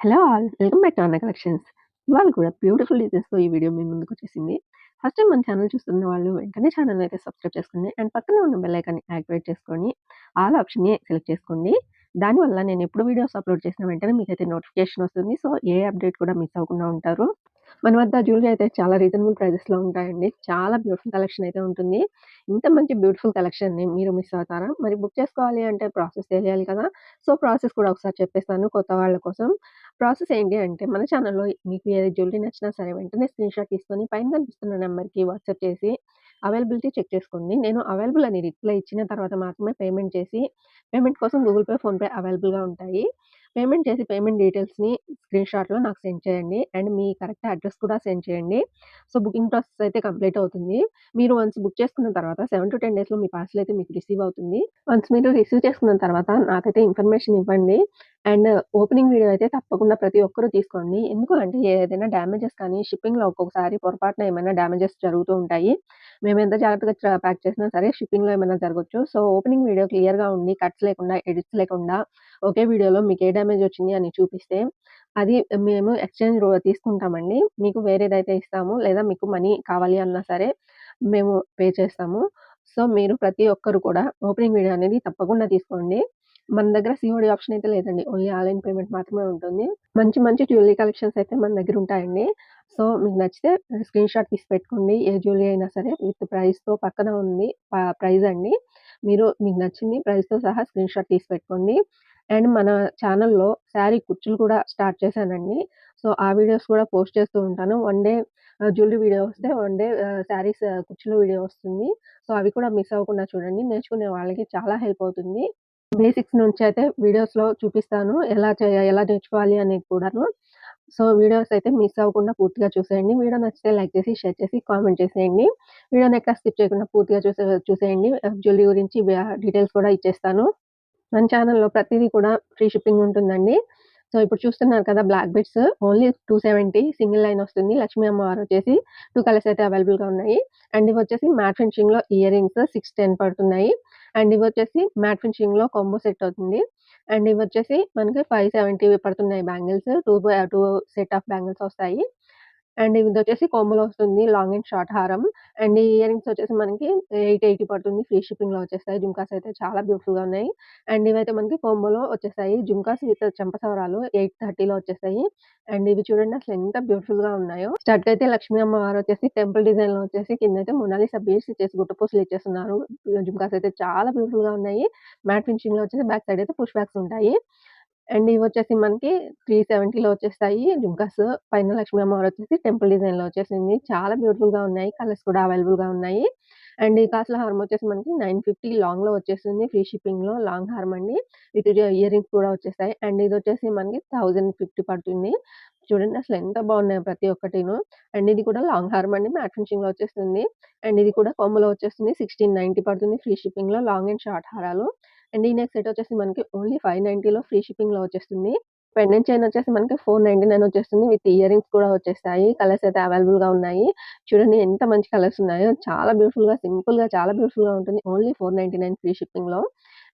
Hello all. Welcome back to అన్న collections. ఇవాళ కూడా బ్యూటిఫుల్ డిజైన్స్‌తో ఈ వీడియో మీ ముందుకొచ్చేసింది. ఫస్ట్ టైమ్ మన ఛానల్ చూస్తున్న వాళ్ళు వెంటనే ఛానల్‌ని అయితే సబ్స్క్రైబ్ చేసుకోండి. అండ్ పక్కనే ఉన్న బెల్ ఐకాన్‌ని యాక్టివేట్ చేసుకొని ఆల్ ఆప్షన్‌ని సెలెక్ట్ చేసుకోండి. దానివల్ల నేను ఎప్పుడు వీడియోస్ అప్‌లోడ్ చేసిన వెంటనే మీకైతే నోటిఫికేషన్ వస్తుంది. సో, ఏ అప్డేట్ కూడా మిస్ అవ్వకుండా ఉంటారు. మన వద్ద జ్యువెలరీ అయితే చాలా రీజనబుల్ ప్రైజెస్‌లో ఉంటాయండి. చాలా బ్యూటిఫుల్ కలెక్షన్ అయితే ఉంటుంది. ఇంత మంచి బ్యూటిఫుల్ కలెక్షన్‌ని మీరు మిస్ అవుతారా? మరి బుక్ చేసుకోవాలి అంటే ప్రాసెస్ తెలియాలి కదా! సో, ప్రాసెస్ కూడా ఒకసారి చెప్పేస్తాను కొత్త వాళ్ళ కోసం. ప్రాసెస్ ఏంటి అంటే మన ఛానల్‌లో మీకు ఏ జ్యువెలరీ నచ్చినా సరే వెంటనే స్క్రీన్‌షాట్ తీసుకొని పైన కనిపిస్తున్న నంబర్‌కి వాట్సాప్ చేసి అవైలబిలిటీ చెక్ చేసుకోండి. నేను అవైలబుల్ అని రిప్లై ఇచ్చిన తర్వాత మాత్రమే పేమెంట్ చేసి పేమెంట్ కోసం గూగుల్ పే, ఫోన్‌పే అవైలబుల్‌గా ఉంటాయి. పేమెంట్ చేసి పేమెంట్ డీటెయిల్స్‌ని స్క్రీన్‌షాట్‌లో నాకు సెండ్ చేయండి. అండ్ మీ కరెక్ట్ అడ్రెస్ కూడా సెండ్ చేయండి. సో, బుకింగ్ ప్రాసెస్ అయితే కంప్లీట్ అవుతుంది. మీరు వన్స్ బుక్ చేసుకున్న తర్వాత 7-10 డేస్‌లో మీ పార్సెల్ అయితే మీకు రిసీవ్ అవుతుంది. వన్స్ మీరు రిసీవ్ చేసుకున్న తర్వాత నాకైతే ఇన్ఫర్మేషన్ ఇవ్వండి. అండ్ ఓపెనింగ్ వీడియో అయితే తప్పకుండా ప్రతి ఒక్కరు తీసుకోండి. ఎందుకు అంటే ఏదైనా డ్యామేజెస్ కానీ షిప్పింగ్‌లో ఒక్కొక్కసారి పొరపాటున ఏమైనా డ్యామేజెస్ జరుగుతూ ఉంటాయి. మేమెంత జాగ్రత్తగా ప్యాక్ చేసినా సరే షిప్పింగ్‌లో ఏమైనా జరగొచ్చు. సో, ఓపెనింగ్ వీడియో క్లియర్‌గా ఉండి కట్స్ లేకుండా, ఎడిట్స్ లేకుండా ఒకే వీడియోలో మీకు ఏ డ్యామేజ్ వచ్చింది అని చూపిస్తే అది మేము ఎక్స్‌చేంజ్ తీసుకుంటామండి. మీకు వేరేదైతే ఇస్తాము. లేదా మీకు మనీ కావాలి అన్నా సరే మేము పే చేస్తాము. సో, మీరు ప్రతి ఒక్కరు కూడా ఓపెనింగ్ వీడియో అనేది తప్పకుండా తీసుకోండి. మన దగ్గర సీఓడీ ఆప్షన్ అయితే లేదండి. ఓన్లీ ఆన్‌లైన్ పేమెంట్ మాత్రమే ఉంటుంది. మంచి మంచి జ్యువెల్లరీ కలెక్షన్స్ అయితే మన దగ్గర ఉంటాయండి. సో, మీకు నచ్చితే స్క్రీన్‌షాట్ తీసి పెట్టుకోండి. ఏ జ్యువెల్లరీ అయినా సరే విత్ ప్రైస్‌తో పక్కన ఉంది ప్రైజ్ అండి. మీకు నచ్చింది ప్రైస్‌తో సహా స్క్రీన్‌షాట్ తీసి పెట్టుకోండి. అండ్ మన ఛానల్‌లో శారీ కుచ్చులు కూడా స్టార్ట్ చేశానండి. సో, ఆ వీడియోస్ కూడా పోస్ట్ చేస్తూ ఉంటాను. వన్ డే జ్యువెల్లరీ వీడియో వస్తే, వన్ డే శారీస్ కుచ్చుల వీడియో వస్తుంది. సో, అవి కూడా మిస్ అవ్వకుండా చూడండి. నేర్చుకునే వాళ్ళకి చాలా హెల్ప్ అవుతుంది. బేసిక్స్ నుంచయితే వీడియోస్‌లో చూపిస్తాను. ఎలా నేర్చుకోవాలి అనేది కూడాను. సో, వీడియోస్ అయితే మిస్ అవ్వకుండా పూర్తిగా చూసేయండి. వీడియో నచ్చితే లైక్ చేసి, షేర్ చేసి, కామెంట్ చేసేయండి. వీడియోని ఎక్కడ స్కిప్ చేయకుండా పూర్తిగా చూసేయండి. జ్యువెల్లరీ గురించి డీటెయిల్స్ కూడా ఇచ్చేస్తాను. మన ఛానల్‌లో ప్రతీదీ కూడా ఫ్రీ షిప్పింగ్ ఉంటుందండి. సో, ఇప్పుడు చూస్తున్నారు కదా! Black beads only 270 single line వస్తుంది. లక్ష్మీ అమ్మవారు వచ్చేసి 2 కలర్స్ అయితే అవైలబుల్‌గా ఉన్నాయి. అండ్ ఇవొచ్చేసి మ్యాట్ ఫినిషింగ్‌లో ఇయర్ రింగ్స్ 610 పడుతున్నాయి. అండ్ ఇవొచ్చేసి మ్యాట్ ఫినిషింగ్‌లో కాంబో సెట్ అవుతుంది. అండ్ ఇవొచ్చేసి మనకి 570 పడుతున్నాయి బ్యాంగిల్స్. 2 సెట్ ఆఫ్ బ్యాంగిల్స్ వస్తాయి. అండ్ ఇదొచ్చేసి కాంబోలో వస్తుంది లాంగ్ అండ్ షార్ట్ హారం. అండ్ ఈ ఇయర్ రింగ్స్ వచ్చేసి మనకి 880 పడుతుంది. ఫ్రీ షిప్పింగ్‌లో వచ్చేస్తాయి. జుంకాస్ అయితే చాలా బ్యూటిఫుల్‌గా ఉన్నాయి. అండ్ ఇవైతే మనకి కాంబోలో వచ్చేసాయి. జుంకాస్ విత్ చెంపసవరాలు 830లో వచ్చేసాయి. అండ్ ఇవి చూడండి అసలు ఎంత బ్యూటిఫుల్‌గా ఉన్నాయో. స్టడ్‌కయితే లక్ష్మీ అమ్మవారు వచ్చేసి టెంపుల్ డిజైన్‌లో వచ్చేసి కిందైతే మొనాలిసా బీడ్స్ ఇచ్చేసి గుట్ట పూసలు ఇచ్చేస్తున్నారు. జుంకాస్ అయితే చాలా బ్యూటిఫుల్‌గా ఉన్నాయి. మ్యాట్ ఫినిషింగ్‌లో వచ్చేసి బ్యాక్ సైడ్ అయితే పుష్ బ్యాక్స్ ఉంటాయి. అండ్ ఇవొచ్చేసి మనకి 370లో వచ్చేస్తాయి జుంకాస్. పైన లక్ష్మీ అమ్మవారు వచ్చేసి టెంపుల్ డిజైన్‌లో వచ్చేసింది. చాలా బ్యూటిఫుల్‌గా ఉన్నాయి. కలర్స్ కూడా అవైలబుల్‌గా ఉన్నాయి. అండ్ ఈ కాసుల హారం వచ్చేసి మనకి 950 లాంగ్‌లో వచ్చేస్తుంది. ఫ్రీ షిప్పింగ్‌లో లాంగ్ హారం అండి. విత్ ఇయర్ రింగ్స్ కూడా వచ్చేస్తాయి. అండ్ ఇదొచ్చేసి మనకి 1050 పడుతుంది. చూడండి అసలు ఎంత బాగున్నాయో ప్రతి ఒక్కటిను. అండ్ ఇది కూడా లాంగ్ హారం అండి. మ్యాట్ ఫినిషింగ్‌లో వచ్చేస్తుంది. అండ్ ఇది కూడా కాంబోలో వచ్చేస్తుంది. 1690 పడుతుంది ఫ్రీ షిప్పింగ్‌లో లాంగ్ అండ్ షార్ట్ హారాలు. అండ్ ఈ నెక్ సెట్ వచ్చేసి మనకి ఓన్లీ 590లో ఫ్రీ షిప్పింగ్‌లో వచ్చేస్తుంది. పెండెంట్ చైన్ వచ్చేసి మనకి 499 వచ్చేస్తుంది. విత్ ఇయర్ రింగ్స్ కూడా వచ్చేస్తాయి. కలర్స్ అయితే అవైలబుల్‌గా ఉన్నాయి. చూడండి ఎంత మంచి కలర్స్ ఉన్నాయో. చాలా బ్యూటిఫుల్‌గా, సింపుల్‌గా చాలా బ్యూటిఫుల్‌గా ఉంటుంది. ఓన్లీ 499 ఫ్రీ షిప్పింగ్‌లో.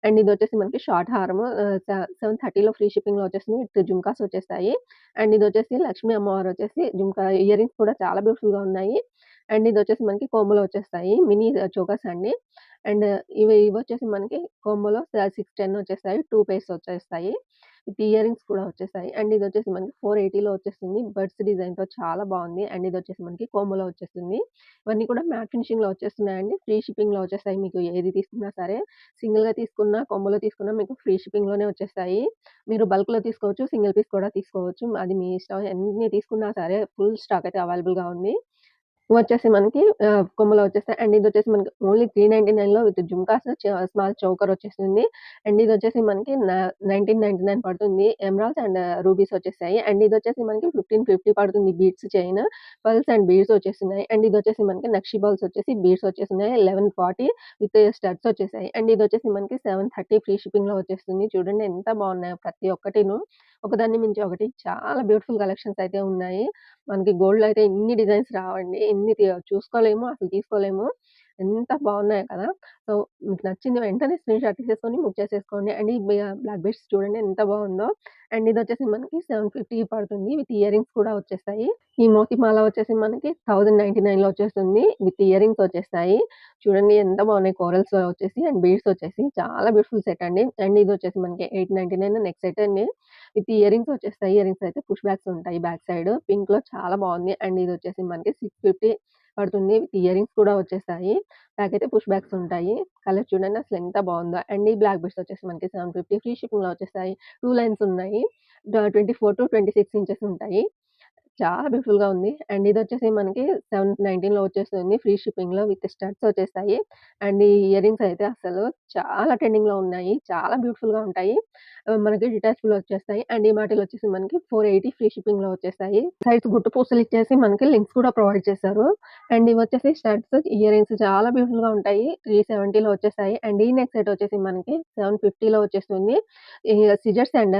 అండ్ ఇదొచ్చేసి మనకి షార్ట్ హారము 730లో ఫ్రీ షిప్పింగ్‌లో వచ్చేస్తుంది. విత్ జుంకాస్ వచ్చేస్తాయి. అండ్ ఇదొచ్చేసి లక్ష్మీ అమ్మవారు వచ్చేసి జుంకా ఇయర్ రింగ్స్ కూడా చాలా బ్యూటిఫుల్‌గా ఉన్నాయి. అండ్ ఇదొచ్చేసి మనకి కోంబోలో వచ్చేస్తాయి. మినీ చోకర్స్ అండి. అండ్ ఇవొచ్చేసి మనకి కాంబోలో 610 వచ్చేస్తాయి. 2 పెయిర్స్ వచ్చేస్తాయి. విత్ ఇయర్ రింగ్స్ కూడా వచ్చేస్తాయి. అండ్ ఇదొచ్చేసి మనకి 480లో వచ్చేస్తుంది. బర్డ్స్ డిజైన్‌తో చాలా బావుంది. అండ్ ఇదొచ్చేసి మనకి కాంబోలో వచ్చేస్తుంది. ఇవన్నీ కూడా మ్యాట్ ఫినిషింగ్‌లో వచ్చేస్తున్నాయండి. ఫ్రీ షిప్పింగ్‌లో వచ్చేస్తాయి. మీకు ఏది తీసుకున్నా సరే సింగిల్‌గా తీసుకున్నా, కాంబోలో తీసుకున్నా మీకు ఫ్రీ షిప్పింగ్‌లోనే వచ్చేస్తాయి. మీరు బల్క్‌లో తీసుకోవచ్చు. సింగిల్ పీస్ కూడా తీసుకోవచ్చు. అది మీ ఇష్టం. ఎన్ని తీసుకున్నా సరే ఫుల్ స్టాక్ అయితే అవైలబుల్‌గా ఉంది. ఇవొచ్చేసి మనకి కొమ్మలో వచ్చేస్తాయి. అండ్ ఇదొచ్చేసి మనకి ఓన్లీ 399లో విత్ జుంకాస్ స్మాల్ చోకర్ వచ్చేస్తుంది. అండ్ ఇదొచ్చేసి మనకి 1999 పడుతుంది. ఎమరాల్డ్స్ అండ్ రూబీస్ వచ్చేసాయి. అండ్ ఇదొచ్చేసి మనకి 1550 పడుతుంది beads chain. Pearls and beads వచ్చేస్తున్నాయి. అండ్ ఇదొచ్చేసి మనకి నక్షి బాల్స్ వచ్చేసి బీడ్స్ వచ్చేస్తున్నాయి. 1140 విత్ స్టడ్స్ వచ్చేసాయి. అండ్ ఇదొచ్చేసి మనకి 730 ఫ్రీ షిప్పింగ్‌లో వచ్చేస్తుంది. చూడండి ఎంత బాగున్నాయో ప్రతి ఒక్కటిను. ఒకదాన్ని మించి ఒకటి చాలా బ్యూటిఫుల్ కలెక్షన్స్ అయితే ఉన్నాయి. మనకి గోల్డ్‌లో అయితే ఇన్ని డిజైన్స్ రావండి. ఇన్ని చూసుకోలేము, అసలు తీసుకోలేము. ఎంత బాగున్నాయో కదా! సో, మీకు నచ్చింది వెంటనే స్క్రీన్‌షాట్ తీసేసుకొని బుక్ చేసేసుకోండి. అండ్ ఈ బ్లాక్ బీడ్స్ చూడండి ఎంత బాగుందో. అండ్ ఇదొచ్చేసి మనకి 750 పడుతుంది. విత్ ఇయరింగ్స్ కూడా వచ్చేస్తాయి. ఈ మోతి మాల వచ్చేసి మనకి 1099లో వచ్చేస్తుంది. విత్ ఇయరింగ్స్ వచ్చేస్తాయి. చూడండి ఎంత బాగున్నాయి కోరల్స్‌లో వచ్చేసి అండ్ బీడ్స్ వచ్చేసి చాలా బ్యూటిఫుల్ సెట్ అండి. అండ్ ఇదొచ్చేసి మనకి 899 నెక్ సెట్ అండి. విత్ ఇయరింగ్స్ వచ్చేస్తాయి. ఇయరింగ్స్ అయితే పుష్ బ్యాక్స్ ఉంటాయి బ్యాక్ సైడ్. పింక్‌లో చాలా బాగుంది. అండ్ ఇదొచ్చేసి మనకి 650 పడుతుంది. విత్ ఇయరింగ్స్ కూడా వచ్చేస్తాయి. బ్యాకయితే పుష్ బ్యాక్స్ ఉంటాయి. కలర్ చూడండి అసలు ఎంత బాగుందో. అండ్ ఈ బ్లాక్ బీడ్స్ వచ్చేసి మనకి 750 ఫ్రీ షిప్పింగ్‌లో వచ్చేస్తాయి. 2 లైన్స్ ఉన్నాయి. 24-26 ఇంచెస్ ఉంటాయి. చాలా బ్యూటిఫుల్‌గా ఉంది. అండ్ ఇదొచ్చేసి మనకి 719లో వచ్చేస్తుంది. ఫ్రీ షిప్పింగ్‌లో విత్ స్టడ్స్ వచ్చేస్తాయి. అండ్ ఈ ఇయరింగ్స్ అయితే అసలు చాలా ట్రెండింగ్‌లో ఉన్నాయి. చాలా బ్యూటిఫుల్‌గా ఉంటాయి. మనకి డిటాచబుల్ వచ్చేస్తాయి. అండ్ ఈ వాటిలొచ్చేసి మనకి 480 ఫ్రీ షిప్పింగ్‌లో వచ్చేస్తాయి. సైడ్స్ గుట్టు పూసలు ఇచ్చేసి మనకి లింక్స్ కూడా ప్రొవైడ్ చేశారు. అండ్ ఇవొచ్చేసి స్టడ్స్, ఇయరింగ్స్ చాలా బ్యూటిఫుల్‌గా ఉంటాయి. 370లో వచ్చేస్తాయి. అండ్ ఈ నెక్ సెట్ వచ్చేసి మనకి 750లో వచ్చేస్తుంది. ఈ సిజర్స్ అండ్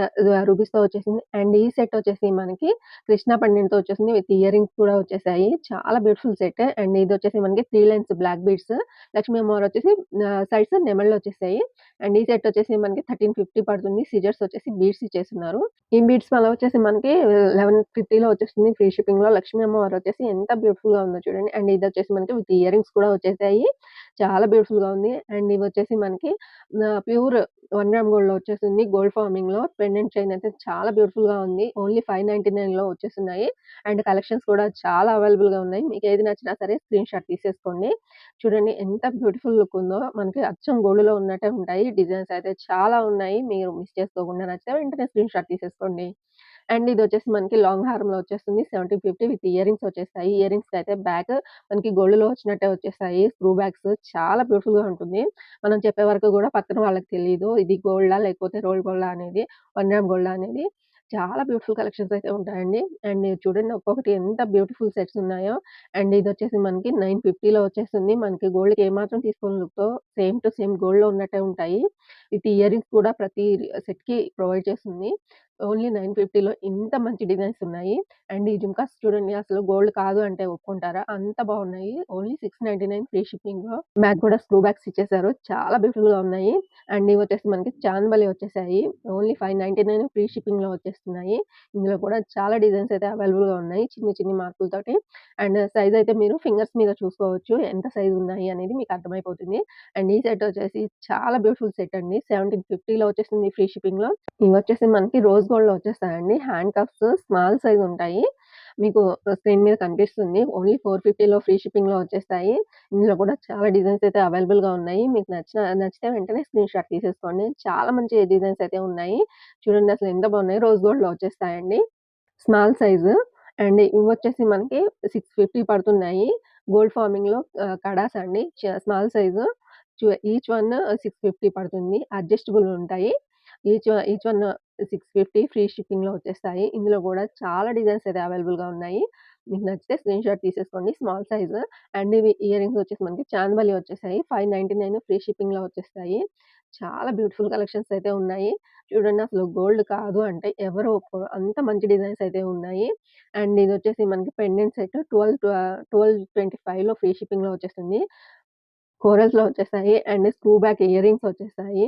రూబీస్‌తో వచ్చేసింది. అండ్ ఈ సెట్ వచ్చేసి మనకి కృష్ణ పండెంట్‌తో వచ్చేసింది. విత్ ఇయరింగ్స్ కూడా వచ్చేసాయి. చాలా బ్యూటిఫుల్ సెట్. అండ్ ఇదొచ్చేసి మనకి 3 లైన్స్ బ్లాక్ బీడ్స్. లక్ష్మీ అమ్మవారు వచ్చేసి సైడ్స్ నెమళ్ళు వచ్చేసాయి. అండ్ ఈ సెట్ వచ్చేసి మనకి 1350 పడుతుంది. సిజర్స్ వచ్చేసి బీడ్స్ ఇచ్చేస్తున్నారు. ఈ బీడ్స్ వల్ల వచ్చేసి మనకి 1150లో వచ్చేస్తుంది ఫ్రీ షిప్పింగ్‌లో. లక్ష్మీ అమ్మవారు వచ్చేసి ఎంత బ్యూటిఫుల్‌గా ఉందో చూడండి. అండ్ ఇదొచ్చేసి మనకి విత్ ఇయరింగ్స్ కూడా వచ్చేసాయి. చాలా బ్యూటిఫుల్‌గా ఉంది. అండ్ ఇవొచ్చేసి మనకి ప్యూర్ 1 గ్రామ్ గోల్డ్‌లో వచ్చేసింది. గోల్డ్ ఫార్మింగ్‌లో పెండెంట్ చైన్ అయితే చాలా బ్యూటిఫుల్‌గా ఉంది. ఓన్లీ 599లో వచ్చేస్తున్నాయి. అండ్ కలెక్షన్స్ కూడా చాలా అవైలబుల్‌గా ఉన్నాయి. మీకేది నచ్చినా సరే స్క్రీన్‌షాట్ తీసేసుకోండి. చూడండి ఎంత బ్యూటిఫుల్ లుక్ ఉందో. మనకి అచ్చం గోల్డ్‌లో ఉన్నట్టే ఉంటాయి. డిజైన్స్ అయితే చాలా ఉన్నాయి. మీరు మిస్ చేసుకోకుండా నచ్చితే వెంటనే స్క్రీన్‌షాట్ తీసేసుకోండి. అండ్ ఇదొచ్చేసి మనకి లాంగ్ హారంలో వచ్చేస్తుంది. 1750 విత్ ఇయరింగ్స్ వచ్చేస్తాయి. ఇయరింగ్స్‌కయితే బ్యాక్ మనకి గోల్డ్‌లో వచ్చినట్టే వచ్చేస్తాయి. స్క్రూ బ్యాగ్స్ చాలా బ్యూటిఫుల్‌గా ఉంటుంది. మనం చెప్పే వరకు గూడా పక్కన వాళ్ళకి తెలీదు. ఇది గోల్డా లేకపోతే రోల్ గోల్డా అనేది, 1 గ్రామ్ గోల్డా అనేది. చాలా బ్యూటిఫుల్ కలెక్షన్స్ అయితే ఉంటాయండి. అండ్ చూడండి ఒక్కొక్కటి ఎంత బ్యూటిఫుల్ సెట్స్ ఉన్నాయో. అండ్ ఇదొచ్చేసి మనకి 950లో వచ్చేస్తుంది. మనకి గోల్డ్‌కి ఏమాత్రం తీసుకోని లుక్‌తో సేమ్ టు సేమ్ గోల్డ్‌లో ఉన్నట్టే ఉంటాయి. విత్ ఇయరింగ్స్ కూడా ప్రతి సెట్‌కి ప్రొవైడ్ చేస్తుంది. ఓన్లీ 950లో ఇంత మంచి డిజైన్స్ ఉన్నాయి. అండ్ ఈ జుంకాస్ చూడండి అసలు గోల్డ్ కాదు అంటే ఒప్పుకుంటారా? అంత బాగున్నాయి. ఓన్లీ 699 ఫ్రీ షిప్పింగ్‌లో. బ్యాక్ కూడా స్క్రూ బ్యాగ్స్ ఇచ్చేసారు. చాలా బ్యూటిఫుల్‌గా ఉన్నాయి. అండ్ ఇవొచ్చేసి మనకి చాందబలి వచ్చేసాయి. ఓన్లీ 599 ఫ్రీ షిప్పింగ్‌లో వచ్చేస్తున్నాయి. ఇందులో కూడా చాలా డిజైన్స్ అయితే అవైలబుల్‌గా ఉన్నాయి. చిన్ని చిన్ని మార్కులతోటి. అండ్ సైజ్ అయితే మీరు ఫింగర్స్ మీద చూసుకోవచ్చు. ఎంత సైజ్ ఉన్నాయి అనేది మీకు అర్థమైపోతుంది. అండ్ ఈ సెట్ వచ్చేసి చాలా బ్యూటిఫుల్ సెట్ అండి. 1750లో వచ్చేసింది ఫ్రీ షిప్పింగ్‌లో. ఇవొచ్చేసి మనకి రోజ్ గోల్డ్‌లో వచ్చేస్తాయండి. హ్యాండ్ కఫ్స్ స్మాల్ సైజ్ ఉంటాయి. మీకు స్క్రీన్ మీద కనిపిస్తుంది. ఓన్లీ 450లో ఫ్రీ షిప్పింగ్‌లో వచ్చేస్తాయి. ఇందులో కూడా చాలా డిజైన్స్ అయితే అవైలబుల్‌గా ఉన్నాయి. మీకు నచ్చితే వెంటనే స్క్రీన్‌షాట్ తీసేసుకోండి. చాలా మంచి డిజైన్స్ అయితే ఉన్నాయి. చూడండి అసలు ఎంత బాగున్నాయో. రోజ్ గోల్డ్‌లో వచ్చేస్తాయండి. Small size. అండ్ ఇవొచ్చేసి మనకి 650 పడుతున్నాయి. గోల్డ్ ఫార్మింగ్‌లో కడాస్ అండి. Small size. ఈచ్ వన్ 650 పడుతుంది. అడ్జస్టబుల్ ఉంటాయి. ఈచ్ వన్ 650 ఫ్రీ షిప్పింగ్‌లో వచ్చేస్తాయి. ఇందులో గూడా చాలా డిజైన్స్ అయితే అవైలబుల్‌గా ఉన్నాయి. మీకు నచ్చితే స్క్రీన్‌షాట్ తీసేసుకోండి. Small size. అండ్ ఇవి ఇయరింగ్స్ వచ్చేసి మనకి చాందబలి వచ్చేసాయి. 599 ఫ్రీ షిప్పింగ్‌లో వచ్చేస్తాయి. చాలా బ్యూటిఫుల్ కలెక్షన్స్ అయితే ఉన్నాయి. చూడండి అసలు గోల్డ్ కాదు అంటే ఎవరు ఒప్పుకోరు. అంత మంచి డిజైన్స్ అయితే ఉన్నాయి. అండ్ ఇదొచ్చేసి మనకి పెండెంట్ సెట్ 1225లో ఫ్రీ షిప్పింగ్‌లో వచ్చేస్తుంది. కోరల్స్‌లో వచ్చేసాయి. And screw back ear rings వచ్చేసాయి.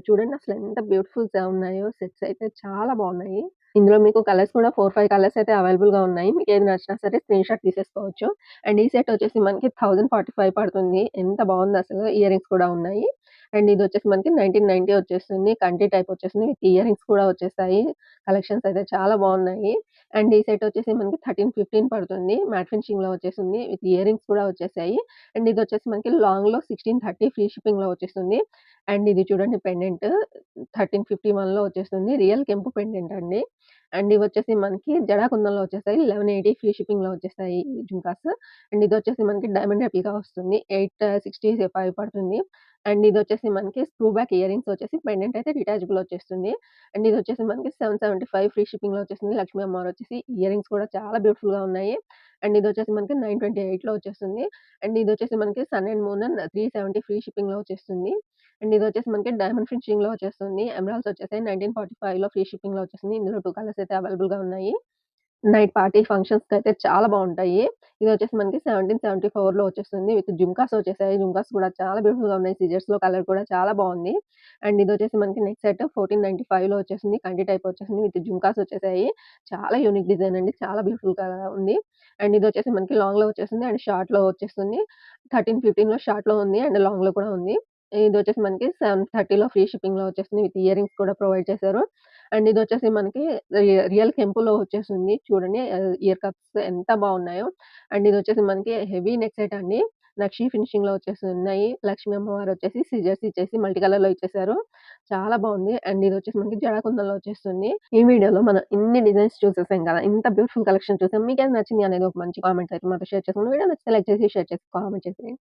చూడండి అసలు ఎంత బ్యూటిఫుల్‌గా ఉన్నాయో. సెట్స్ అయితే చాలా బాగున్నాయి. ఇందులో మీకు కలర్స్ కూడా 4, 5 కలర్స్ అయితే అవైలబుల్‌గా ఉన్నాయి. మీకేది నచ్చినా సరే స్క్రీన్‌షాట్ తీసేసుకోవచ్చు. అండ్ ఈ సెట్ వచ్చేసి మనకి 1045 పడుతుంది. ఎంత బాగుందసలు. ఇయర్ రింగ్స్ కూడా ఉన్నాయి. అండ్ ఇదొచ్చేసి మనకి 1990 వచ్చేస్తుంది. కంటి టైప్ వచ్చేసింది. విత్ ఇయర్ రింగ్స్ కూడా వచ్చేసాయి. కలెక్షన్స్ అయితే చాలా బాగున్నాయి. అండ్ ఈ సెట్ వచ్చేసి మనకి 1315 పడుతుంది. మ్యాట్ ఫినిషింగ్‌లో వచ్చేసింది. విత్ ఇయర్ రింగ్స్ కూడా వచ్చేసాయి. అండ్ ఇదొచ్చేసి మనకి లాంగ్‌లో 1630 ఫ్రీ షిప్పింగ్‌లో వచ్చేస్తుంది. అండ్ ఇది చూడండి పెండెంట్ 1351లో వచ్చేస్తుంది. రియల్ కెంపు పెండెంట్ అండి. అండ్ ఇవొచ్చేసి మనకి జడాకుందంలో వచ్చేసాయి. 1180 ఫ్రీ షిప్పింగ్‌లో వచ్చేస్తాయి ఈ జుంకాస్. అండ్ ఇదొచ్చేసి మనకి డైమండ్ రెప్లికా వస్తుంది. 865 పడుతుంది. అండ్ ఇదొచ్చేసి మనకి స్క్రూ బ్యాక్ ఇయర్ రింగ్స్ వచ్చేసి పెండెంట్ అయితే డిటాచబుల్ వచ్చేస్తుంది. అండ్ ఇదొచ్చేసి మనకి 775 ఫ్రీ షిప్పింగ్‌లో వచ్చేసింది. లక్ష్మీ అమ్మవారు వచ్చేసి ఇయర్ రింగ్స్ కూడా చాలా బ్యూటిఫుల్‌గా ఉన్నాయి. అండ్ ఇదొచ్చేసి మనకి 928లో వచ్చేస్తుంది. అండ్ ఇదొచ్చేసి మనకి సన్ అండ్ మూన్ 370 ఫ్రీ షిప్పింగ్‌లో వచ్చేస్తుంది. అండ్ ఇదొచ్చేసి మనకి డైమండ్ ఫినిషింగ్‌లో వచ్చేస్తుంది. ఎమరాల్డ్స్ వచ్చేసాయి 1945లో ఫ్రీ షిప్పింగ్‌లో వచ్చేసింది. ఇందులో 2 కలర్స్ అయితే అవైలబుల్‌గా ఉన్నాయి. నైట్ పార్టీ ఫంక్షన్స్‌కైతే చాలా బావుంటాయి. ఇదొచ్చేసి మనకి 1774లో వచ్చేస్తుంది. విత్ జుంకాస్ వచ్చేసాయి. జుంకాస్ కూడా చాలా బ్యూటిఫుల్‌గా ఉన్నాయి. సీజర్స్‌లో కలర్ కూడా చాలా బావుంది. అండ్ ఇదొచ్చేసి మనకి నెక్ సెట్ 1495లో వచ్చేసింది. కంటి టైప్ వచ్చేసింది. విత్ జుంకాస్ వచ్చేసాయి. చాలా యూనిక్ డిజైన్ అండి. చాలా బ్యూటిఫుల్‌గా ఉంది. అండ్ ఇదొచ్చేసి మనకి లాంగ్‌లో వచ్చేసింది. అండ్ షార్ట్‌లో వచ్చేస్తుంది. 15లో షార్ట్‌లో ఉంది. అండ్ లాంగ్‌లో కూడా ఉంది. ఇదొచ్చేసి మనకి 730లో ఫ్రీ షిప్పింగ్‌లో వచ్చేసింది. విత్ ఇయర్ రింగ్స్ కూడా ప్రొవైడ్ చేశారు. అండ్ ఇదొచ్చేసి మనకి రియల్ కెంపులో వచ్చేసింది. చూడండి ఇయర్ కప్స్ ఎంత బావున్నాయో. అండ్ ఇదొచ్చేసి మనకి హెవీ నెక్ సెట్ అండి. నక్షి ఫినిషింగ్‌లో వచ్చేసున్నాయి. లక్ష్మీ అమ్మవారు వచ్చేసి సిజర్స్ ఇచ్చేసి మల్టీ కలర్‌లో ఇచ్చేసారు. చాలా బావుంది. అండ్ ఇదొచ్చేసి మనకి జడకుందన్‌లో వచ్చేస్తుంది. ఈ వీడియోలో మనం ఇన్ని డిజైన్స్ చూసేసాం కదా! ఇంత బ్యూటిఫుల్ కలెక్షన్ చూసాం. మీకేది నచ్చింది అనేది ఒక మంచి కామెంట్ అయితే మాతో షేర్ చేసుకోండి. వీడియో నచ్చితే లైక్ చేసి, షేర్ చేసి, కామెంట్ చేసేయండి.